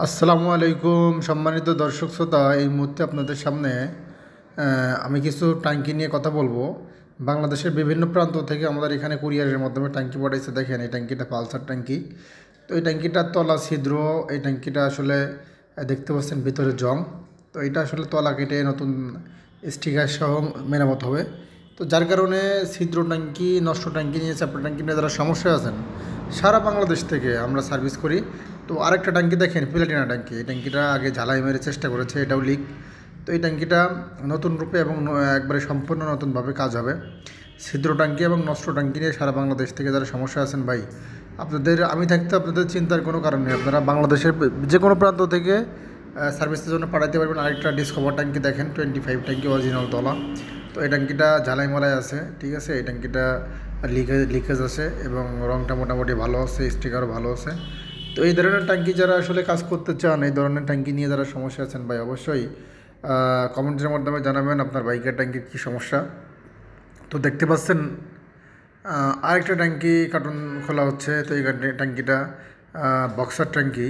আসসালামু আলাইকুম সম্মানিত দর্শক শ্রোতা, এই মুহূর্তে আপনাদের সামনে আমি কিছু ট্যাঙ্কি নিয়ে কথা বলবো। বাংলাদেশের বিভিন্ন প্রান্ত থেকে আমাদের এখানে কুরিয়ারের মাধ্যমে ট্যাঙ্কি পাঠাইছে। দেখেন, এই ট্যাঙ্কিটা পালসার ট্যাঙ্কি। তো এই ট্যাঙ্কিটার তলা ছিদ্র, এই ট্যাঙ্কিটা আসলে দেখতে পাচ্ছেন ভিতরে জং। তো এটা আসলে তলা কেটে নতুন স্টিকার সহ মেরামত হবে। তো যার কারণে ছিদ্র ট্যাঙ্কি, নষ্ট ট্যাঙ্কি নিয়ে, চাপড়া ট্যাঙ্কি নিয়ে যারা সমস্যা আছেন, সারা বাংলাদেশ থেকে আমরা সার্ভিস করি। তো আরেকটা ট্যাঙ্কি দেখেন, প্লাটিনা ট্যাঙ্কি। এই ট্যাঙ্কিটা আগে ঝালাই মেরে চেষ্টা করেছে, এটাও লিক। তো এই ট্যাঙ্কিটা নতুন রূপে এবং একবারে সম্পূর্ণ নতুনভাবে কাজ হবে। ছিদ্র ট্যাঙ্কি এবং নষ্ট ট্যাঙ্কি নিয়ে সারা বাংলাদেশ থেকে যারা সমস্যা আছেন ভাই, আপনাদের আমি থাকতে আপনাদের চিন্তার কোনো কারণ নেই। আপনারা বাংলাদেশের যে কোনো প্রান্ত থেকে সার্ভিসের জন্য পাঠাতে পারবেন। আরেকটা ডিসকভার ট্যাঙ্কি দেখেন, 25 ট্যাঙ্কি, অরিজিনাল তলা। তো এই ট্যাঙ্কিটা ঝালাই মালাই আছে, ঠিক আছে। এই ট্যাঙ্কিটা লিকেজ আছে এবং রঙটা মোটামুটি ভালো আছে, স্টিকারও ভালো আছে। তো এই ধরনের ট্যাঙ্কি যারা আসলে কাজ করতে চান, এই ধরনের ট্যাঙ্কি নিয়ে যারা সমস্যা আছেন ভাই, অবশ্যই কমেন্টের মাধ্যমে জানাবেন আপনার বাইকের ট্যাঙ্কির কী সমস্যা। তো দেখতে পাচ্ছেন আরেকটা ট্যাঙ্কি কার্টুন খোলা হচ্ছে। তো এই ট্যাঙ্কিটা বক্সার ট্যাঙ্কি।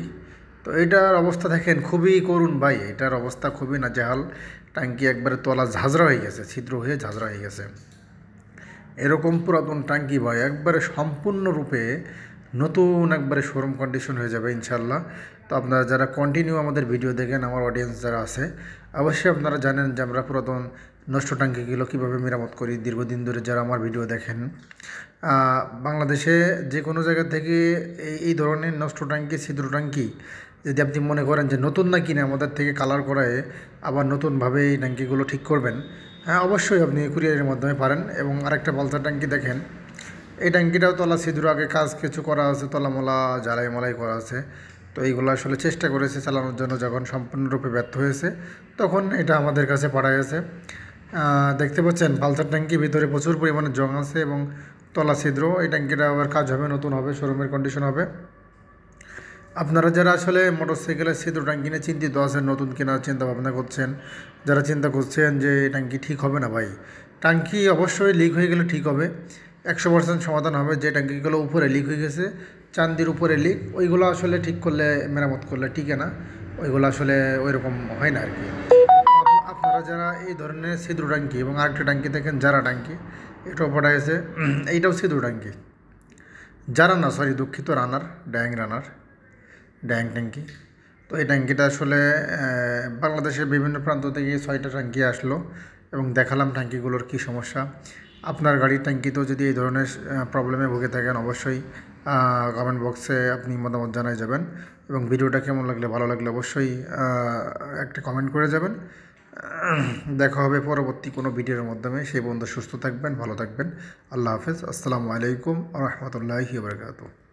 তো এইটার অবস্থা দেখেন খুবই করুণ ভাই, এটার অবস্থা খুবই নাজেহাল। ট্যাঙ্কি একবারে তলা ঝাঁঝরা হয়ে গেছে, ছিদ্র হয়ে ঝাঁঝরা হয়ে গেছে। এরকম পুরাতন ট্যাঙ্কি ভাই একবারে সম্পূর্ণরূপে নতুন, একবারে শোরুম কন্ডিশন হয়ে যাবে ইনশাল্লাহ। তো আপনারা যারা কন্টিনিউ আমাদের ভিডিও দেখেন, আমার অডিয়েন্স যারা আছে, অবশ্যই আপনারা জানেন যে আমরা পুরাতন নষ্ট ট্যাঙ্কিগুলো কীভাবে মেরামত করি। দীর্ঘদিন ধরে যারা আমার ভিডিও দেখেন, বাংলাদেশে যে কোনো জায়গা থেকে এই ধরনের নষ্ট ট্যাঙ্কি, ছিদ্র ট্যাঙ্কি যদি আপনি মনে করেন যে নতুন না কিনে আমাদের থেকে কালার করায় আবার নতুনভাবে এই ট্যাঙ্কিগুলো ঠিক করবেন, হ্যাঁ অবশ্যই আপনি কুরিয়ারের মাধ্যমে পারেন। এবং আরেকটা পালসার ট্যাঙ্কি দেখেন, এই ট্যাঙ্কিটাও তলা ছিদ্র, আগে কাজ কিছু করা আছে, তলামলা জ্বালাই মালাই করা আছে। তো এইগুলো আসলে চেষ্টা করেছে চালানোর জন্য, যখন সম্পূর্ণরূপে ব্যর্থ হয়েছে তখন এটা আমাদের কাছে পাঠাই গেছে। দেখতে পাচ্ছেন পালসার ট্যাঙ্কি, ভিতরে প্রচুর পরিমাণে জং আছে এবং তলা ছিদ্র। এই ট্যাঙ্কিটা আবার কাজ হবে, নতুন হবে, শোরুমের কন্ডিশন হবে। আপনারা যারা আসলে মোটরসাইকেলের ছিদ্র ট্যাঙ্কি নিয়ে চিন্তিত আছেন, নতুন কেনার চিন্তা ভাবনা করছেন, যারা চিন্তা করছেন যে এই ট্যাঙ্কি ঠিক হবে না ভাই, ট্যাঙ্কি অবশ্যই লিক হয়ে গেলে ঠিক হবে, 100% সমাধান হবে। যে ট্যাঙ্কিগুলো উপরে লিক হয়ে গেছে, চান্দির উপরে লিক, ওইগুলো আসলে ঠিক করলে, মেরামত করলে টিকে না, ওইগুলো আসলে ওই রকম হয় না আর কি। আপনারা যারা এই ধরনের ছিদ্র ট্যাঙ্কি, এবং আরেকটা ট্যাঙ্কি দেখেন যারা ট্যাঙ্কি, এটাও পড়া গেছে, এইটাও ছিদ্র ট্যাঙ্কি, যারা না, সরি দুঃখিত, রানার, ড্যাং ট্যাঙ্কি। তো এই ট্যাঙ্কিটা আসলে বাংলাদেশের বিভিন্ন প্রান্ত থেকে 6টা ট্যাঙ্কি আসলো এবং দেখালাম ট্যাঙ্কিগুলোর কী সমস্যা। আপনার গাড়ির ট্যাঙ্কিতেও যদি এই ধরনের প্রবলেমে ভুগে থাকেন, অবশ্যই কমেন্ট বক্সে আপনি মতামত জানাই যাবেন। এবং ভিডিওটা কেমন লাগলে, ভালো লাগলে অবশ্যই একটা কমেন্ট করে যাবেন। দেখা হবে পরবর্তী কোনো ভিডিওর মাধ্যমে। সেই পর্যন্ত সুস্থ থাকবেন, ভালো থাকবেন। আল্লাহ হাফেজ। আসসালামু আলাইকুম ওয়া রাহমাতুল্লাহি ওয়া বারাকাতুহু।